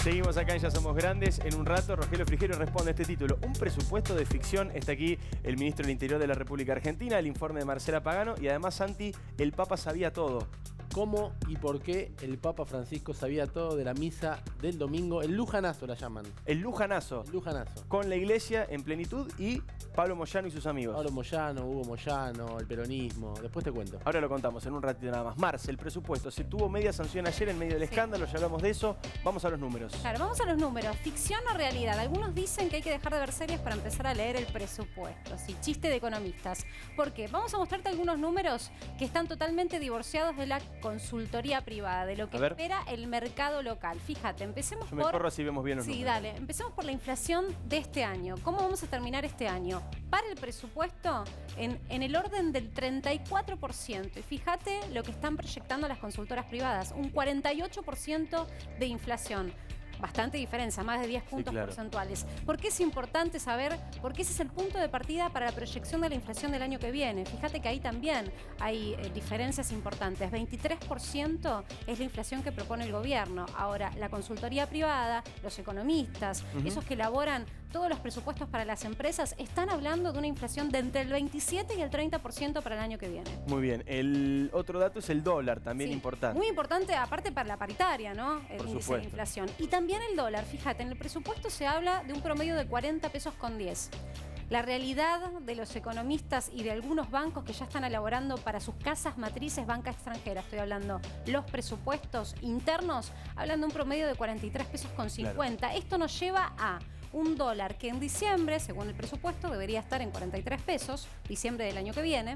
Seguimos acá en Ya Somos Grandes. En un rato, Rogelio Frigerio responde a este título. Un presupuesto de ficción. Está aquí el ministro del Interior de la República Argentina, el informe de Marcela Pagano y además, Santi, el Papa sabía todo. ¿Cómo y por qué el Papa Francisco sabía todo de la misa del domingo? El Lujanazo la llaman. El Lujanazo. El Lujanazo. Con la iglesia en plenitud y Pablo Moyano y sus amigos. Pablo Moyano, Hugo Moyano, el peronismo. Después te cuento. Ahora lo contamos en un ratito nada más. Marce, el presupuesto. Se tuvo media sanción ayer en medio del escándalo. Ya hablamos de eso. Vamos a los números. Claro, vamos a los números. ¿Ficción o realidad? Algunos dicen que hay que dejar de ver series para empezar a leer el presupuesto. Sí, chiste de economistas. ¿Por qué? Vamos a mostrarte algunos números que están totalmente divorciados de la consultoría privada, de lo que espera el mercado local. Fíjate, empecemos Yo me corro así vemos bien los números. Sí, dale. Empecemos por la inflación de este año. ¿Cómo vamos a terminar este año? Para el presupuesto, en el orden del 34%. Y fíjate lo que están proyectando las consultoras privadas. Un 48% de inflación. Bastante diferencia, más de 10 puntos porcentuales. ¿Por qué es importante saber? Porque ese es el punto de partida para la proyección de la inflación del año que viene. Fíjate que ahí también hay diferencias importantes. 23% es la inflación que propone el gobierno. Ahora, la consultoría privada, los economistas, esos que elaboran todos los presupuestos para las empresas, están hablando de una inflación de entre el 27 y el 30% para el año que viene. Muy bien. El otro dato es el dólar, también importante. Muy importante, aparte para la paritaria, ¿no? El índice de inflación. Y también el dólar. Fíjate, en el presupuesto se habla de un promedio de 40 pesos con 10. La realidad de los economistas y de algunos bancos que ya están elaborando para sus casas matrices banca extranjera, estoy hablando los presupuestos internos, hablan de un promedio de 43 pesos con 50. Esto nos lleva a un dólar que en diciembre, según el presupuesto, debería estar en 43 pesos, diciembre del año que viene.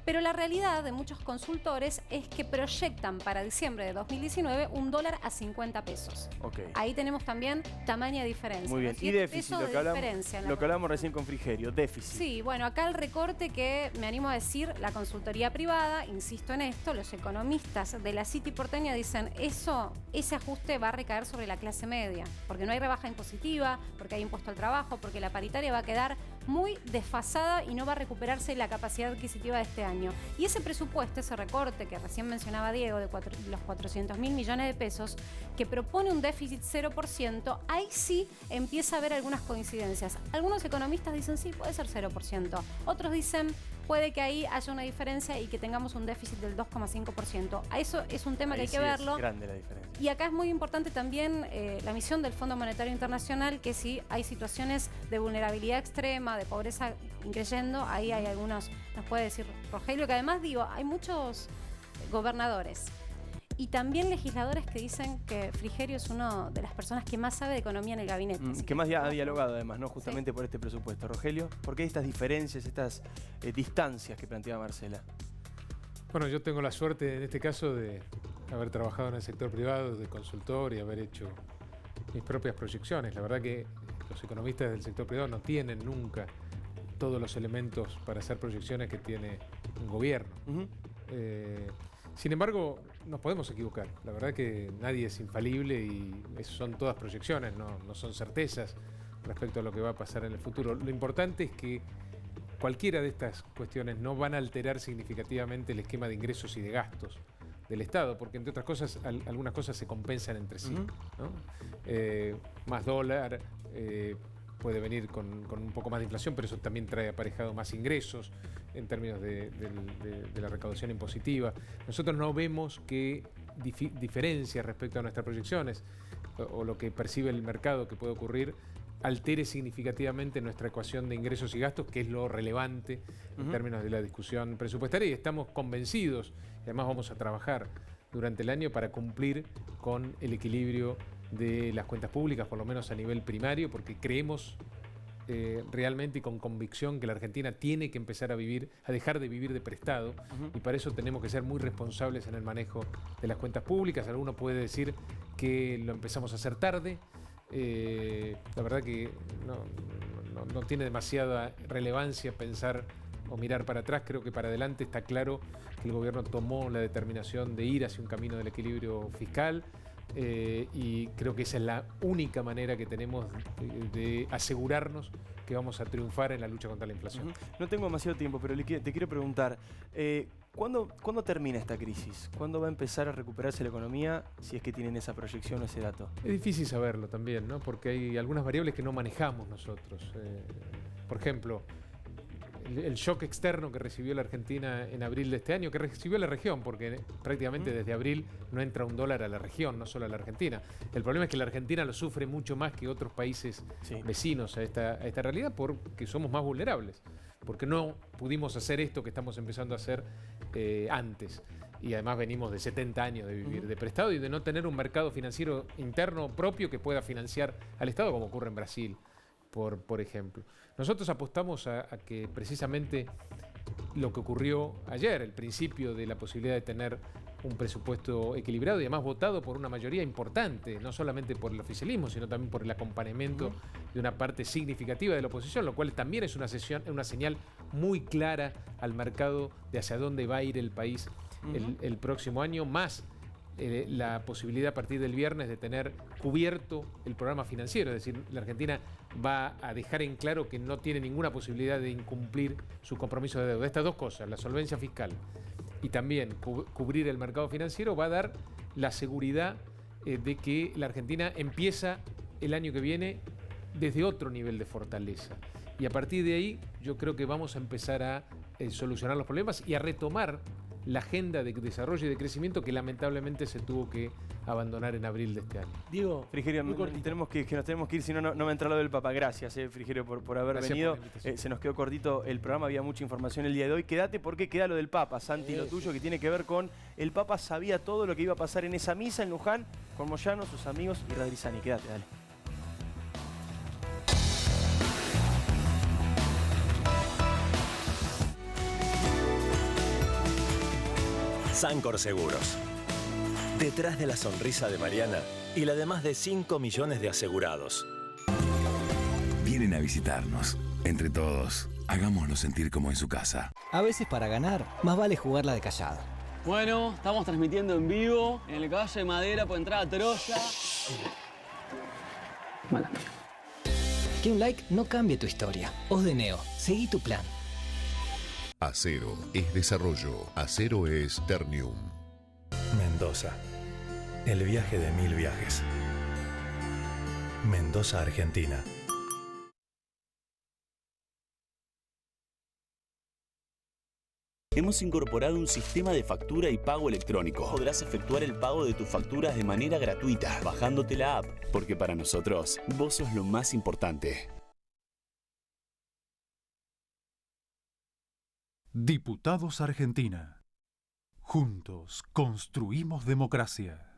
Pero la realidad de muchos consultores es que proyectan para diciembre de 2019 un dólar a 50 pesos. Okay. Ahí tenemos también tamaña diferencia. Muy bien. ¿no? Y déficit, lo que hablamos recién con Frigerio, déficit. Sí, bueno, acá el recorte que me animo a decir, la consultoría privada, insisto en esto, los economistas de la City porteña dicen ese ajuste va a recaer sobre la clase media, porque no hay rebaja impositiva, porque hay impuesto al trabajo, porque la paritaria va a quedar muy desfasada y no va a recuperarse la capacidad adquisitiva de este año. Y ese presupuesto, ese recorte que recién mencionaba Diego, de los 400.000 millones de pesos, que propone un déficit 0%, ahí sí empieza a haber algunas coincidencias. Algunos economistas dicen sí, puede ser 0%. Otros dicen puede que ahí haya una diferencia y que tengamos un déficit del 2,5%. A eso es un tema que hay que verlo. Es grande la diferencia. Y acá es muy importante también la misión del Fondo Monetario Internacional, que si hay situaciones de vulnerabilidad extrema, de pobreza increyendo, ahí hay algunos, nos puede decir Rogelio, que además digo, hay muchos gobernadores y también legisladores que dicen que Frigerio es una de las personas que más sabe de economía en el gabinete. Que más ha dialogado además, ¿no? Justamente por este presupuesto. Rogelio, ¿por qué estas diferencias, estas distancias que planteaba Marcela? Bueno, yo tengo la suerte en este caso de haber trabajado en el sector privado de consultor y haber hecho mis propias proyecciones. La verdad que los economistas del sector privado no tienen nunca todos los elementos para hacer proyecciones que tiene un gobierno. Sin embargo, nos podemos equivocar. La verdad que nadie es infalible y son todas proyecciones, no son certezas respecto a lo que va a pasar en el futuro. Lo importante es que cualquiera de estas cuestiones no van a alterar significativamente el esquema de ingresos y de gastos del Estado, porque entre otras cosas, algunas cosas se compensan entre sí, ¿no? Más dólar, puede venir con un poco más de inflación, pero eso también trae aparejado más ingresos en términos de la recaudación impositiva. Nosotros no vemos que diferencias respecto a nuestras proyecciones o lo que percibe el mercado que puede ocurrir altere significativamente nuestra ecuación de ingresos y gastos, que es lo relevante en términos de la discusión presupuestaria, y estamos convencidos, y además vamos a trabajar durante el año para cumplir con el equilibrio de las cuentas públicas, por lo menos a nivel primario, porque creemos realmente y con convicción que la Argentina tiene que empezar a dejar de vivir de prestado, y para eso tenemos que ser muy responsables en el manejo de las cuentas públicas. Alguno puede decir que lo empezamos a hacer tarde. La verdad que no tiene demasiada relevancia pensar o mirar para atrás. Creo que para adelante está claro que el gobierno tomó la determinación de ir hacia un camino del equilibrio fiscal, y creo que esa es la única manera que tenemos de asegurarnos que vamos a triunfar en la lucha contra la inflación. No tengo demasiado tiempo, pero te quiero preguntar, ¿cuándo termina esta crisis? ¿Cuándo va a empezar a recuperarse la economía, si es que tienen esa proyección o ese dato? Es difícil saberlo también, ¿no? Porque hay algunas variables que no manejamos nosotros. Por ejemplo, el shock externo que recibió la Argentina en abril de este año, que recibió la región, porque prácticamente desde abril no entra un dólar a la región, no solo a la Argentina. El problema es que la Argentina lo sufre mucho más que otros países vecinos a esta realidad, porque somos más vulnerables, porque no pudimos hacer esto que estamos empezando a hacer antes. Y además venimos de 70 años de vivir de prestado y de no tener un mercado financiero interno propio que pueda financiar al Estado, como ocurre en Brasil, por ejemplo. Nosotros apostamos a que precisamente lo que ocurrió ayer, el principio de la posibilidad de tener un presupuesto equilibrado y además votado por una mayoría importante, no solamente por el oficialismo, sino también por el acompañamiento de una parte significativa de la oposición, lo cual también es una señal muy clara al mercado de hacia dónde va a ir el país el próximo año, más la posibilidad a partir del viernes de tener cubierto el programa financiero. Es decir, la Argentina va a dejar en claro que no tiene ninguna posibilidad de incumplir su compromiso de deuda. Estas dos cosas, la solvencia fiscal y también cubrir el mercado financiero, va a dar la seguridad de que la Argentina empieza el año que viene desde otro nivel de fortaleza. Y a partir de ahí yo creo que vamos a empezar a solucionar los problemas y a retomar la agenda de desarrollo y de crecimiento que lamentablemente se tuvo que abandonar en abril de este año. Diego, Frigerio, nos tenemos que ir, si no, no me entra lo del Papa. Gracias, Frigerio, por haber venido. Se nos quedó cortito el programa, había mucha información el día de hoy. Quédate porque queda lo del Papa, Santi, lo tuyo, que tiene que ver con el Papa sabía todo lo que iba a pasar en esa misa en Luján con Moyano, sus amigos y Radrizani. Quédate, dale. Sancor Seguros. Detrás de la sonrisa de Mariana y la de más de 5 millones de asegurados. Vienen a visitarnos. Entre todos, hagámoslo sentir como en su casa. A veces para ganar, más vale jugarla de callado. Bueno, estamos transmitiendo en vivo en el Caballo de Madera por entrada Troya. Mala. Que un like no cambie tu historia. Osdeneo, seguí tu plan. Acero es desarrollo. Acero es Ternium. Mendoza. El viaje de 1000 viajes. Mendoza, Argentina. Hemos incorporado un sistema de factura y pago electrónico. Podrás efectuar el pago de tus facturas de manera gratuita, bajándote la app, porque para nosotros, vos sos lo más importante. Diputados Argentina. Juntos construimos democracia.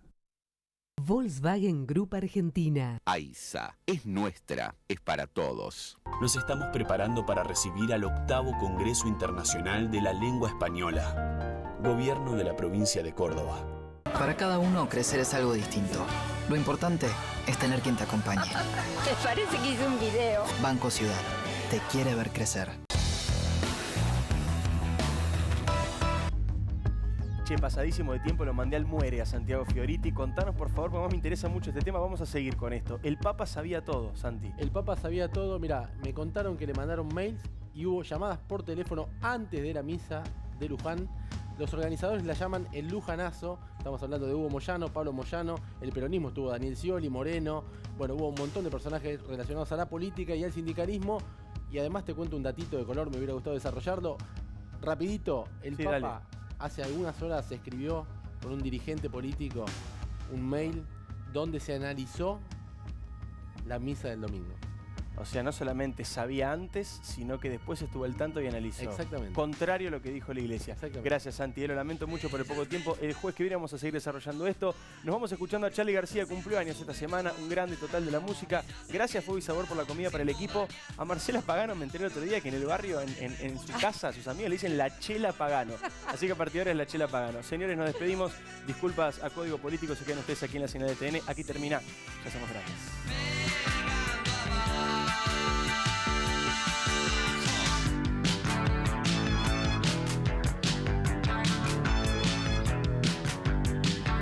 Volkswagen Group Argentina. AISA es nuestra, es para todos. Nos estamos preparando para recibir al 8º Congreso Internacional de la Lengua Española. Gobierno de la provincia de Córdoba. Para cada uno, crecer es algo distinto. Lo importante es tener quien te acompañe. ¿Te parece que hice un video? Banco Ciudad. Te quiere ver crecer. Che, pasadísimo de tiempo, lo mandé al muere a Santiago Fioriti. Contanos, por favor, porque más me interesa mucho este tema. Vamos a seguir con esto. El Papa sabía todo, Santi. El Papa sabía todo. Mirá, me contaron que le mandaron mails y hubo llamadas por teléfono antes de la misa de Luján. Los organizadores la llaman el Lujanazo. Estamos hablando de Hugo Moyano, Pablo Moyano. El peronismo estuvo Daniel Scioli, Moreno. Bueno, hubo un montón de personajes relacionados a la política y al sindicalismo. Y además te cuento un datito de color, me hubiera gustado desarrollarlo. Rapidito, el Papa... Dale. Hace algunas horas se escribió con un dirigente político un mail donde se analizó la misa del domingo. O sea, no solamente sabía antes, sino que después estuvo al tanto y analizó. Exactamente. Contrario a lo que dijo la Iglesia. Exactamente. Gracias, Santi. Lo lamento mucho por el poco tiempo. El jueves que viene vamos a seguir desarrollando esto. Nos vamos escuchando a Charly García, cumplió años esta semana, un grande total de la música. Gracias, Fuego y Sabor, por la comida para el equipo. A Marcela Pagano me enteré el otro día que en el barrio, en su casa, sus amigos le dicen la Chela Pagano. Así que a partir de ahora es la Chela Pagano. Señores, nos despedimos. Disculpas a Código Político, se quedan ustedes aquí en la señal de TN. Aquí termina. Ya somos grandes.